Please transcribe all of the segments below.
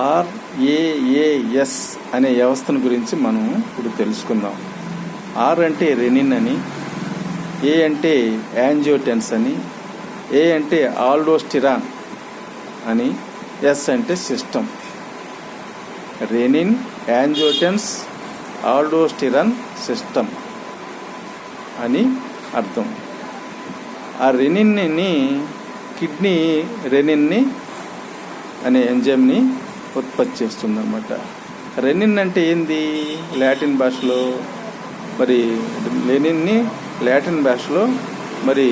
ఆర్ఏఏఎస్ అనే వ్యవస్థను గురించి మనం ఇప్పుడు తెలుసుకుందాం. ఆర్ అంటే రెనిన్ అని, ఏ అంటే యాంజియోటెన్స్ అని, ఏ అంటే ఆల్డోస్టిరాన్ అని, ఎస్ అంటే సిస్టమ్. రెనిన్, యాంజియోటెన్స్, ఆల్డోస్టిరాన్, సిస్టమ్ అని అర్థం. ఆ రెనిన్ని కిడ్నీ రెనిన్ని అనే ఎంజైమ్ని ఉత్పత్తి చేస్తుందన్నమాట. రెనిన్ అంటే ఏంది లాటిన్ భాషలో? మరి రెనిన్ని లాటిన్ భాషలో మరి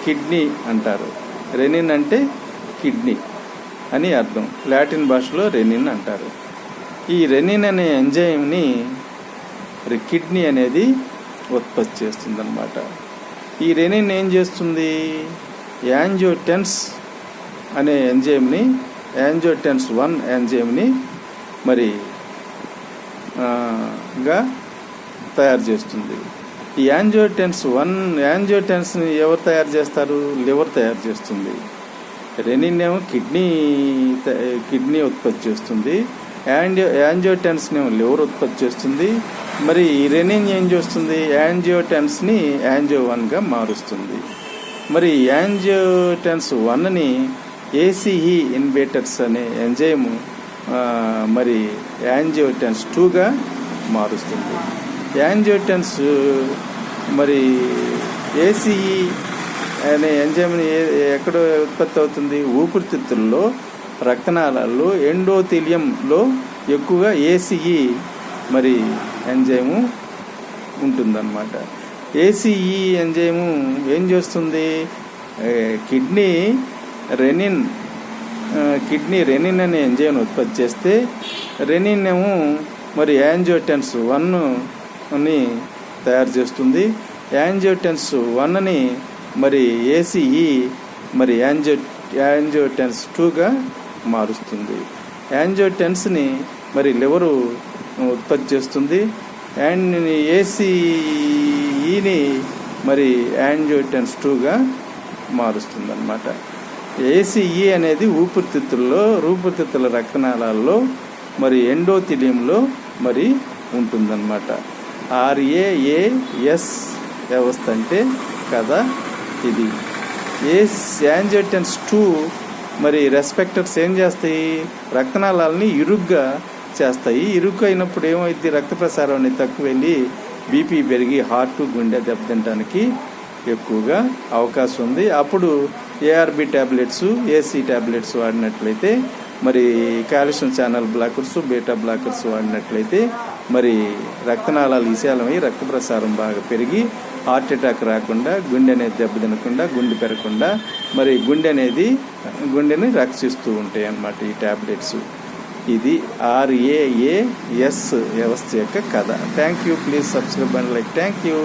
కిడ్నీ అంటారు. రెనిన్ అంటే కిడ్నీ అని అర్థం. లాటిన్ భాషలో రెనిన్ అంటారు. ఈ రెనిన్ అనే ఎంజైమ్ని కిడ్నీ అనేది ఉత్పత్తి చేస్తుందన్నమాట. ఈ రెనిన్ ఏం చేస్తుంది? యాంజియోటెన్స్ అనే ఎంజైమ్ని, యాంజియోటెన్స్ 1 ఎంజైమ్ని మరి గా తయారు చేస్తుంది. ఈ యాంజియోటెన్స్ని ఎవరు తయారు చేస్తారు? లివర్ తయారు చేస్తుంది. రెనిన్ ఏమో కిడ్నీ ఉత్పత్తి చేస్తుంది, యాంజియోటెన్స్ని ఏమో లివర్ ఉత్పత్తి చేస్తుంది. మరి ఈ రెనిన్ ఏం చేస్తుంది? యాంజియోటెన్స్ని యాంజియో 1గా మారుస్తుంది. మరి యాంజియోటెన్స్ 1ని ఏసీఈ ఇన్హిబిటర్స్ అనే ఎంజైమ్ మరి యాంజియోటెన్స్ 2గా మారుస్తుంది. యాంజియోటెన్స్ మరి ఏసీఈ అనే ఎంజైమ్ని ఎక్కడ ఉత్పత్తి అవుతుంది? ఊపిరితిత్తుల్లో, రక్తనాళాల్లో, ఎండోథీలియంలో ఎక్కువగా ఏసీఈ మరి ఎంజైము ఉంటుందన్నమాట. ఏసీఈ ఎంజైము ఏం చేస్తుంది? కిడ్నీ రెనిన్ అనే ఎంజైమ్ ఉత్పత్తి చేస్తే, రెనిన్ ఏమో మరి యాంజియోటెన్స్ 1ని తయారు చేస్తుంది. యాంజియోటెన్స్ 1ని మరి ఏసీఈ మరి యాంజియోటెన్స్ 2గా మారుస్తుంది. యాంజియోటెన్స్ని మరి లివరు ఉత్పత్తి చేస్తుంది. ఏసీఈని మరి యాంజియోటెన్స్ 2గా మారుస్తుంది అన్నమాట. ఏసీఈ అనేది ఊపిరితిత్తుల రక్తనాళాల్లో మరి ఎండోథీలియంలో మరి ఉంటుందన్నమాట. ఆర్ఏఏఎస్ వ్యవస్థ అంటే కదా ఇది. యాంజియోటెన్స్ 2 మరి రెస్పెక్టర్స్ ఏం చేస్తాయి? రక్తనాళాలని ఇరుగ్గా చేస్తాయి. ఇరుగ్గు అయినప్పుడు ఏమైంది? రక్త ప్రసారం అనేది తక్కువ వెళ్ళి బీపీ పెరిగి హార్ట్, గుండె దెబ్బతింటానికి ఎక్కువగా అవకాశం ఉంది. అప్పుడు ఏఆర్బి ట్యాబ్లెట్స్, ఏసీ ట్యాబ్లెట్స్ వాడినట్లయితే, మరి calcium channel blockers, beta blockers వాడినట్లయితే మరి రక్తనాళాలు విశాలమై రక్త ప్రసారం బాగా పెరిగి హార్ట్ అటాక్ రాకుండా, గుండె అనేది దెబ్బతినకుండా, గుండె పెరగకుండా మరి గుండెని రక్షిస్తూ ఉంటాయి అన్నమాట ఈ ట్యాబ్లెట్స్. ఇది ఆర్ఏఏఎస్ వ్యవస్థ యొక్క కథ. Thank you. Please subscribe and like. Thank you.